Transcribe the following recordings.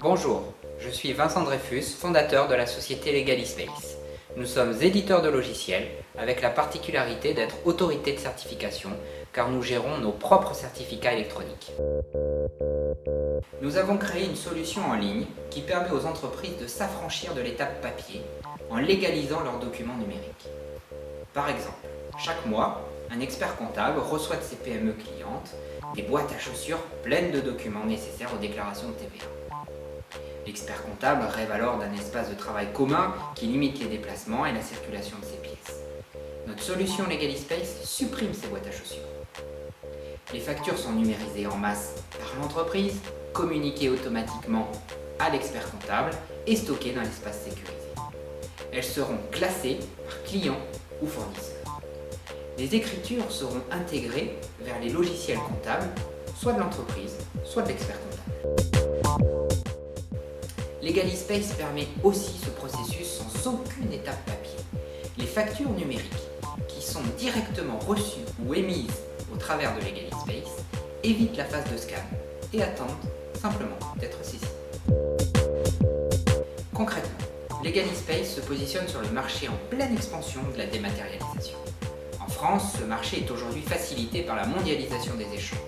Bonjour, je suis Vincent Dreyfus, fondateur de la société LegaliSpace. Nous sommes éditeurs de logiciels avec la particularité d'être autorité de certification car nous gérons nos propres certificats électroniques. Nous avons créé une solution en ligne qui permet aux entreprises de s'affranchir de l'étape papier en légalisant leurs documents numériques. Par exemple, chaque mois, un expert comptable reçoit de ses PME clientes des boîtes à chaussures pleines de documents nécessaires aux déclarations de TVA. L'expert comptable rêve alors d'un espace de travail commun qui limite les déplacements et la circulation de ses pièces. Notre solution LegaliSpace supprime ces boîtes à chaussures. Les factures sont numérisées en masse par l'entreprise, communiquées automatiquement à l'expert comptable et stockées dans l'espace sécurisé. Elles seront classées par client ou fournisseur. Les écritures seront intégrées vers les logiciels comptables, soit de l'entreprise, soit de l'expert comptable. LegaliSpace permet aussi ce processus sans aucune étape papier. Les factures numériques, qui sont directement reçues ou émises au travers de LegaliSpace, évitent la phase de scan et attendent simplement d'être saisies. Concrètement, LegaliSpace se positionne sur le marché en pleine expansion de la dématérialisation. En France, ce marché est aujourd'hui facilité par la mondialisation des échanges.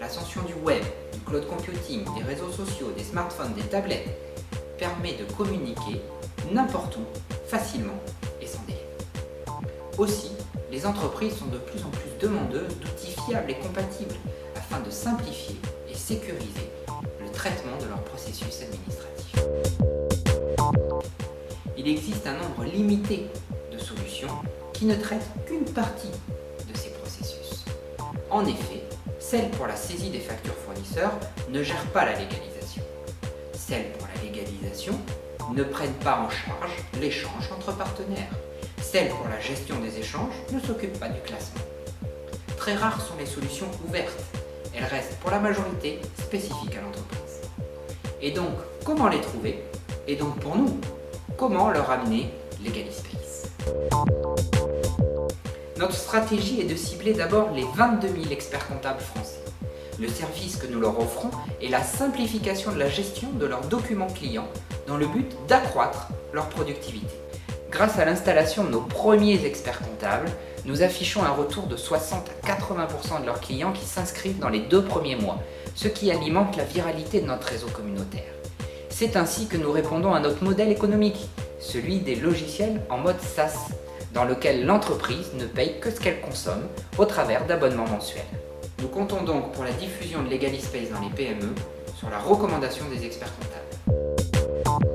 L'ascension du web, du cloud computing, des réseaux sociaux, des smartphones, des tablettes permet de communiquer n'importe où, facilement et sans délai. Aussi, les entreprises sont de plus en plus demandeuses d'outils fiables et compatibles afin de simplifier et sécuriser le traitement de leurs processus administratifs. Il existe un nombre limité de solutions qui ne traitent qu'une partie de ces processus. En effet, celles pour la saisie des factures fournisseurs ne gèrent pas la légalisation. Celles pour la légalisation ne prennent pas en charge l'échange entre partenaires. Celles pour la gestion des échanges ne s'occupent pas du classement. Très rares sont les solutions ouvertes. Elles restent pour la majorité spécifiques à l'entreprise. Et donc, comment les trouver? Et donc pour nous, comment leur amener LegaliSpace? Notre stratégie est de cibler d'abord les 22 000 experts comptables français. Le service que nous leur offrons est la simplification de la gestion de leurs documents clients dans le but d'accroître leur productivité. Grâce à l'installation de nos premiers experts comptables, nous affichons un retour de 60 à 80% de leurs clients qui s'inscrivent dans les 2 premiers mois, ce qui alimente la viralité de notre réseau communautaire. C'est ainsi que nous répondons à notre modèle économique, celui des logiciels en mode SaaS, dans lequel l'entreprise ne paye que ce qu'elle consomme au travers d'abonnements mensuels. Nous comptons donc pour la diffusion de LegaliSpace dans les PME sur la recommandation des experts comptables.